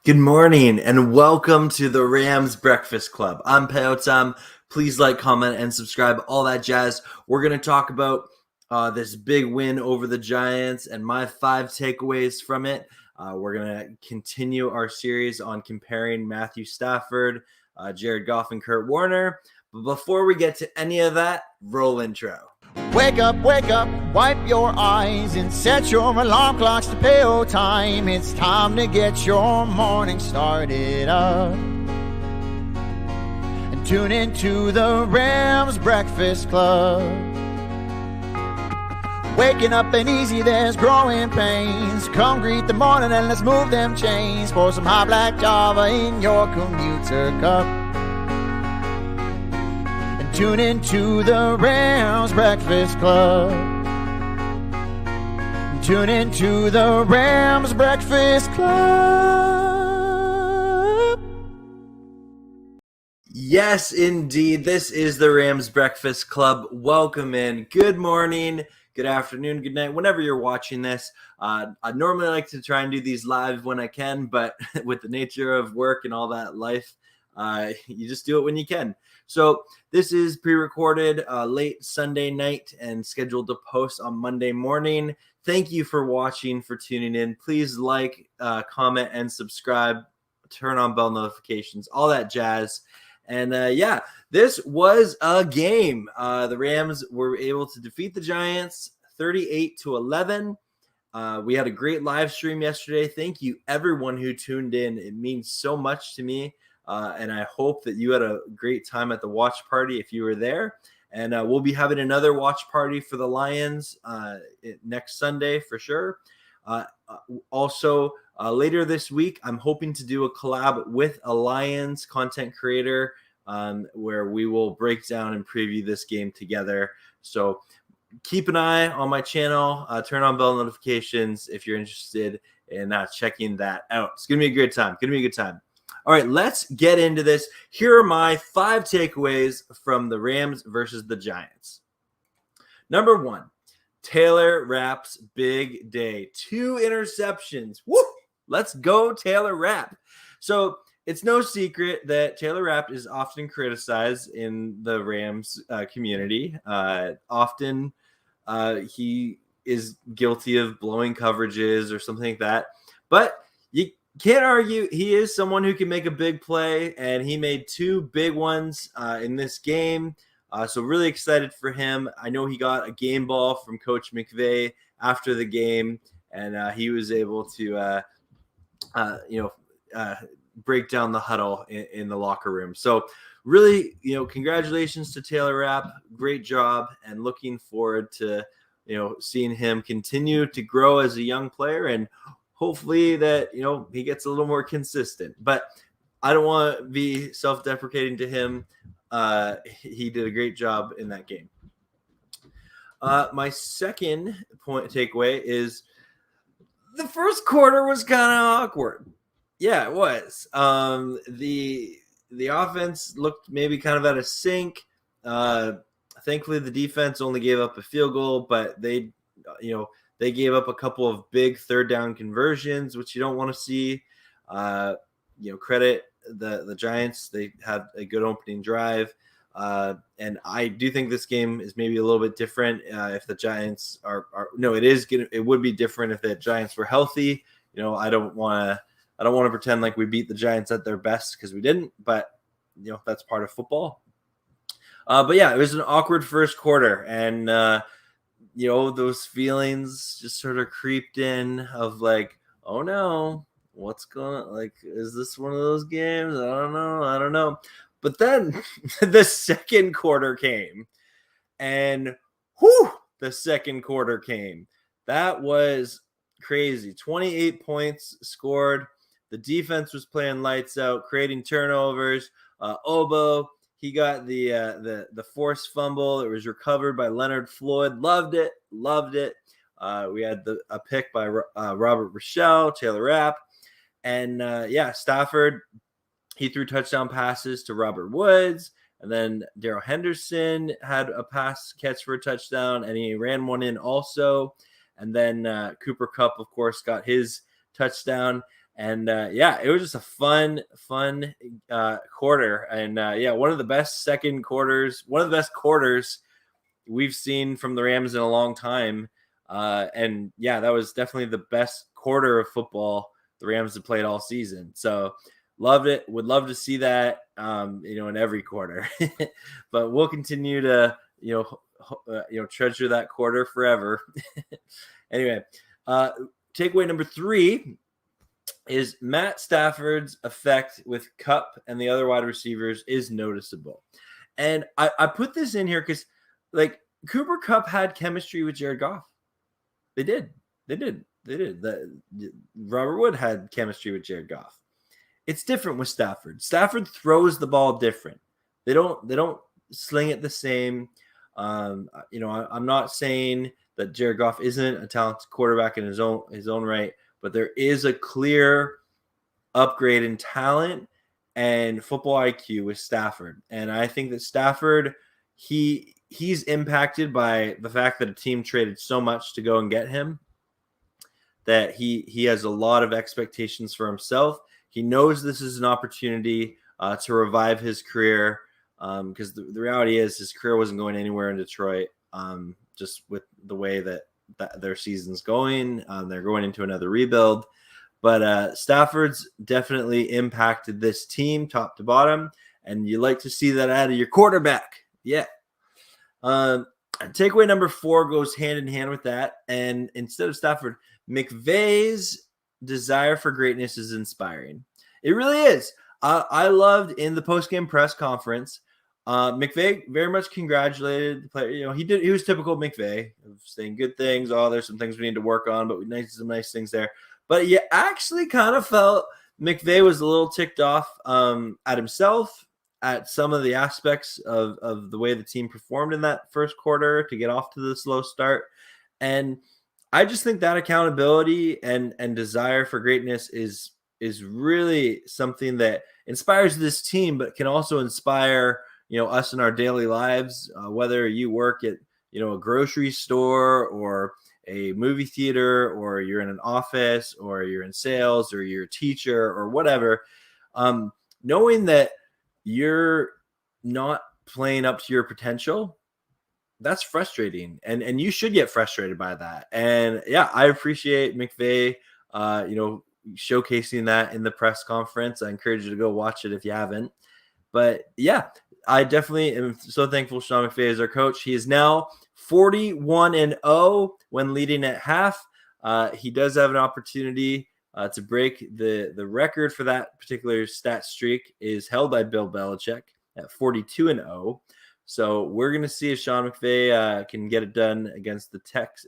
Good morning and welcome to the Rams Breakfast Club. I'm Peotam. Please like, comment, and subscribe, all that jazz. We're going to talk about this big win over the Giants and my 5 takeaways from it. We're going to continue our series on comparing Matthew Stafford, Jared Goff, and Kurt Warner. But before we get to any of that, roll intro. Wake up, wipe your eyes and set your alarm clocks to PO time. It's time to get your morning started up. And tune into the Rams Breakfast Club. Waking up ain't easy, there's growing pains. Come greet the morning and let's move them chains. Pour some hot black Java in your commuter cup. Tune into the Rams Breakfast Club. Tune into the Rams Breakfast Club. Yes, indeed. This is the Rams Breakfast Club. Welcome in. Good morning, good afternoon, good night, whenever you're watching this. I normally like to try and do these live when I can, but with the nature of work and all that life, you just do it when you can. So this is pre-recorded late Sunday night and scheduled to post on Monday morning. Thank you for watching, for tuning in. Please like, comment, and subscribe. Turn on bell notifications, all that jazz. And this was a game. The Rams were able to defeat the Giants 38-11. We had a great live stream yesterday. Thank you, everyone who tuned in. It means so much to me. And I hope that you had a great time at the watch party if you were there. And we'll be having another watch party for the Lions next Sunday for sure. Also, later this week, I'm hoping to do a collab with a Lions content creator where we will break down and preview this game together. So keep an eye on my channel. Turn on bell notifications if you're interested in checking that out. It's going to be a good time. All right, let's get into this. Here are my 5 takeaways from the Rams versus the Giants. Number 1, Taylor Rapp's big day. 2 interceptions. Woo! Let's go, Taylor Rapp. So it's no secret that Taylor Rapp is often criticized in the Rams community. Often he is guilty of blowing coverages or something like that. But you can't argue he is someone who can make a big play, and he made 2 big ones in this game. So really excited for him. I know he got a game ball from Coach McVay after the game, and he was able to, break down the huddle in the locker room. So really, congratulations to Taylor Rapp. Great job, and looking forward to, seeing him continue to grow as a young player, and hopefully that, he gets a little more consistent. But I don't want to be self-deprecating to him. He did a great job in that game. My second takeaway is the first quarter was kind of awkward. Yeah, it was. The offense looked maybe kind of out of sync. Thankfully, the defense only gave up a field goal, but they gave up a couple of big third down conversions, which you don't want to see. Credit the Giants. They had a good opening drive. And I do think this game is maybe a little bit different if the Giants it would be different if the Giants were healthy. I don't want to pretend like we beat the Giants at their best, because we didn't, but that's part of football. But yeah, it was an awkward first quarter, and those feelings just sort of creeped in of like, oh no, what's going on? Like, is this one of those games? I don't know. But then the second quarter came, and the second quarter came. That was crazy. 28 points scored. The defense was playing lights out, creating turnovers. Obo, he got the forced fumble. It was recovered by Leonard Floyd. Loved it. We had a pick by Robert Rochelle, Taylor Rapp. And Stafford, he threw touchdown passes to Robert Woods. And then Darrell Henderson had a pass catch for a touchdown, and he ran one in also. And then Cooper Kupp, of course, got his touchdown. And it was just a fun quarter. And one of the best quarters we've seen from the Rams in a long time. That was definitely the best quarter of football the Rams have played all season. So loved it. Would love to see that, in every quarter. But we'll continue to, treasure that quarter forever. Anyway, takeaway number 3 is Matt Stafford's effect with Kupp and the other wide receivers is noticeable. And I put this in here because, like, Cooper Kupp had chemistry with Jared Goff. They did. Robert Wood had chemistry with Jared Goff. It's different with Stafford. Stafford throws the ball different. They don't sling it the same. I'm not saying that Jared Goff isn't a talented quarterback in his own right, but there is a clear upgrade in talent and football IQ with Stafford. And I think that Stafford, he's impacted by the fact that a team traded so much to go and get him, that he has a lot of expectations for himself. He knows this is an opportunity to revive his career, because the reality is his career wasn't going anywhere in Detroit, just with the way that their season's going. They're going into another rebuild. But Stafford's definitely impacted this team top to bottom, and you like to see that out of your quarterback. Yeah. Takeaway number 4 goes hand in hand with that. And instead of Stafford, McVay's desire for greatness is inspiring. It really is. I loved in the post-game press conference, McVay very much congratulated the player. He was typical McVay of saying good things. Oh, there's some things we need to work on, but some nice things there. But you actually kind of felt McVay was a little ticked off at himself, at some of the aspects of the way the team performed in that first quarter to get off to the slow start. And I just think that accountability and desire for greatness is really something that inspires this team, but can also inspire, us in our daily lives, whether you work at, a grocery store or a movie theater, or you're in an office, or you're in sales, or you're a teacher, or whatever. Knowing that you're not playing up to your potential, that's frustrating, and you should get frustrated by that. And I appreciate McVay, showcasing that in the press conference. I encourage you to go watch it if you haven't. But I definitely am so thankful Sean McVay is our coach. He is now 41-0 when leading at half. He does have an opportunity to break the record for that particular stat streak is held by Bill Belichick at 42-0. So we're going to see if Sean McVay can get it done against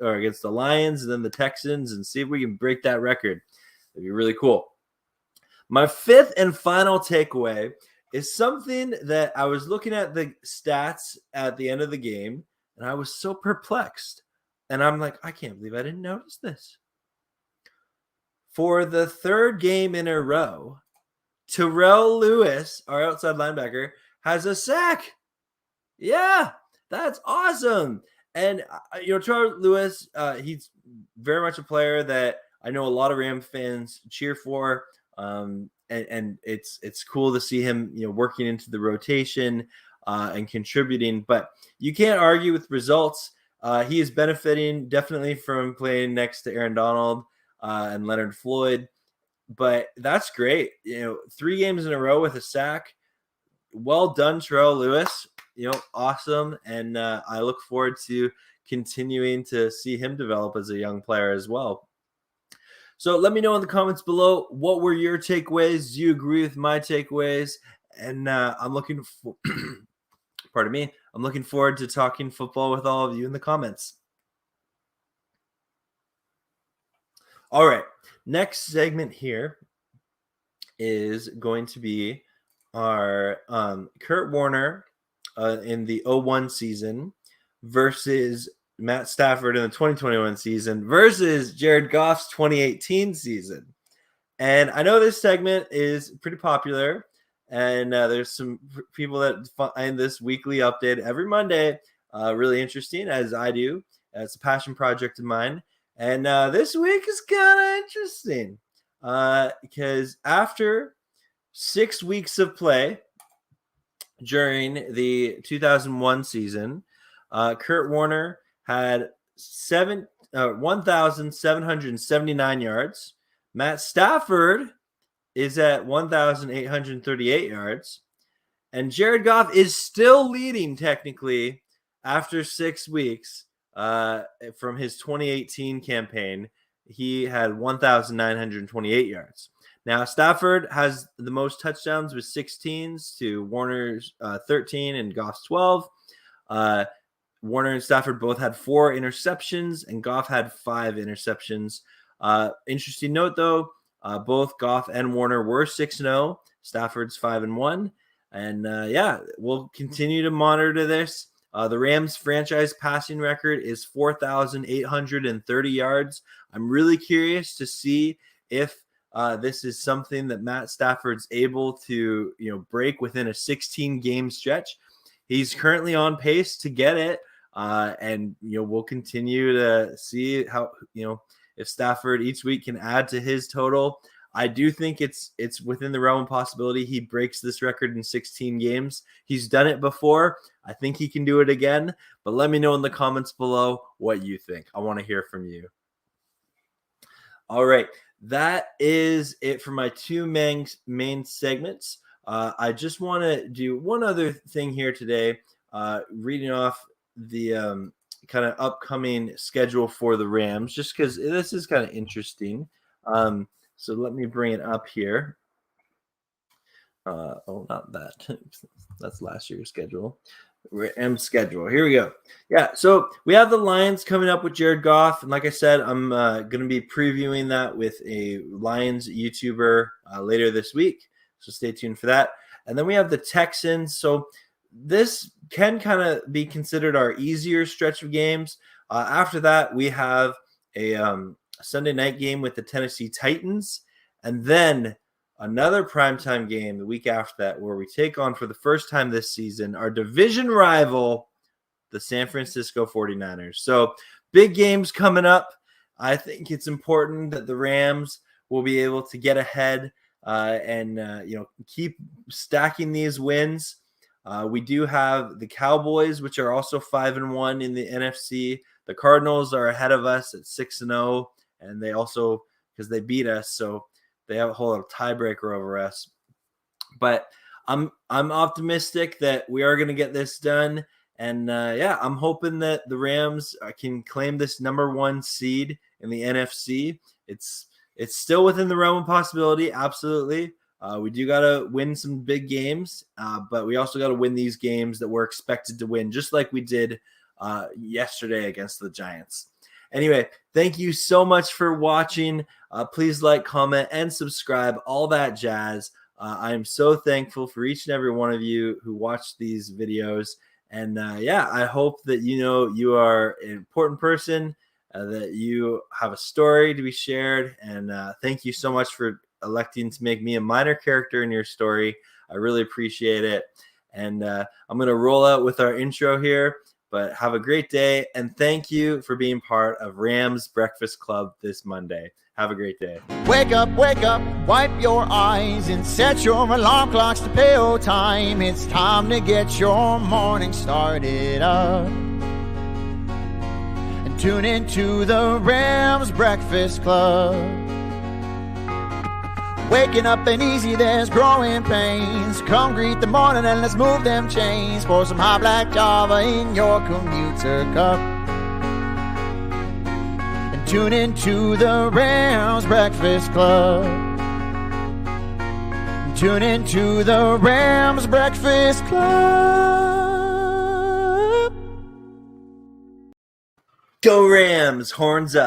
against the Lions and then the Texans, and see if we can break that record. It'd be really cool. My 5th and final takeaway is something that I was looking at the stats at the end of the game, and I was so perplexed. And I'm like, I can't believe I didn't notice this. For the 3rd game in a row, Terrell Lewis, our outside linebacker, has a sack. Yeah, that's awesome. And, Terrell Lewis, he's very much a player that I know a lot of Ram fans cheer for. And it's cool to see him, working into the rotation and contributing. But you can't argue with results. He is benefiting definitely from playing next to Aaron Donald and Leonard Floyd. But that's great. 3 games in a row with a sack. Well done, Terrell Lewis. Awesome. And I look forward to continuing to see him develop as a young player as well. So let me know in the comments below, what were your takeaways? Do you agree with my takeaways? And I'm looking for, I'm looking forward to talking football with all of you in the comments. All right, next segment here is going to be our Kurt Warner in the 01 season versus Matt Stafford in the 2021 season versus Jared Goff's 2018 season. And I know this segment is pretty popular, and there's some people that find this weekly update every Monday really interesting, as I do. It's a passion project of mine. And this week is kind of interesting. because after 6 weeks of play during the 2001 season, Kurt Warner had 1,779 yards. Matt Stafford is at 1,838 yards. And Jared Goff is still leading technically after 6 weeks from his 2018 campaign. He had 1,928 yards. Now, Stafford has the most touchdowns with 16s to Warner's 13 and Goff's 12. Warner and Stafford both had 4 interceptions, and Goff had 5 interceptions. Interesting note, though, both Goff and Warner were 6-0. Stafford's 5-1. And we'll continue to monitor this. The Rams franchise passing record is 4,830 yards. I'm really curious to see if this is something that Matt Stafford's able to, break within a 16-game stretch. He's currently on pace to get it. And we'll continue to see how, if Stafford each week can add to his total. I do think it's within the realm of possibility he breaks this record in 16 games. He's done it before. I think he can do it again. But let me know in the comments below what you think. I want to hear from you. All right. That is it for my 2 main segments. I just want to do one other thing here today, reading off the kind of upcoming schedule for the Rams, just because this is kind of interesting. So let me bring it up here. Not that. That's last year's schedule. Rams schedule. Here we go. Yeah, so we have the Lions coming up with Jared Goff. And like I said, I'm going to be previewing that with a Lions YouTuber later this week. So stay tuned for that. And then we have the Texans. So this can kind of be considered our easier stretch of games. After that, we have a Sunday night game with the Tennessee Titans, and then another primetime game the week after that where we take on, for the first time this season, our division rival, the San Francisco 49ers. So big games coming up. I think it's important that the Rams will be able to get ahead and keep stacking these wins. We do have the Cowboys, which are also 5-1 in the NFC. The Cardinals are ahead of us at 6-0, and they also, because they beat us, so they have a whole lot of tiebreaker over us. But I'm optimistic that we are going to get this done, and I'm hoping that the Rams can claim this number 1 seed in the NFC. It's still within the realm of possibility, absolutely. We do got to win some big games, but we also got to win these games that we're expected to win, just like we did yesterday against the Giants. Anyway, thank you so much for watching. Please like, comment, and subscribe, all that jazz. I am so thankful for each and every one of you who watch these videos. And I hope that you are an important person, that you have a story to be shared. And thank you so much for electing to make me a minor character in your story. I really appreciate it. And I'm going to roll out with our intro here. But have a great day, and thank you for being part of Rams Breakfast Club this Monday. Have a great day. Wake up, wipe your eyes and set your alarm clocks to PO time. It's time to get your morning started up. And tune into the Rams Breakfast Club. Waking up ain't easy, there's growing pains. Come greet the morning and let's move them chains. Pour some hot black Java in your commuter cup. And tune into the Rams Breakfast Club. And tune into the Rams Breakfast Club. Go Rams, horns up.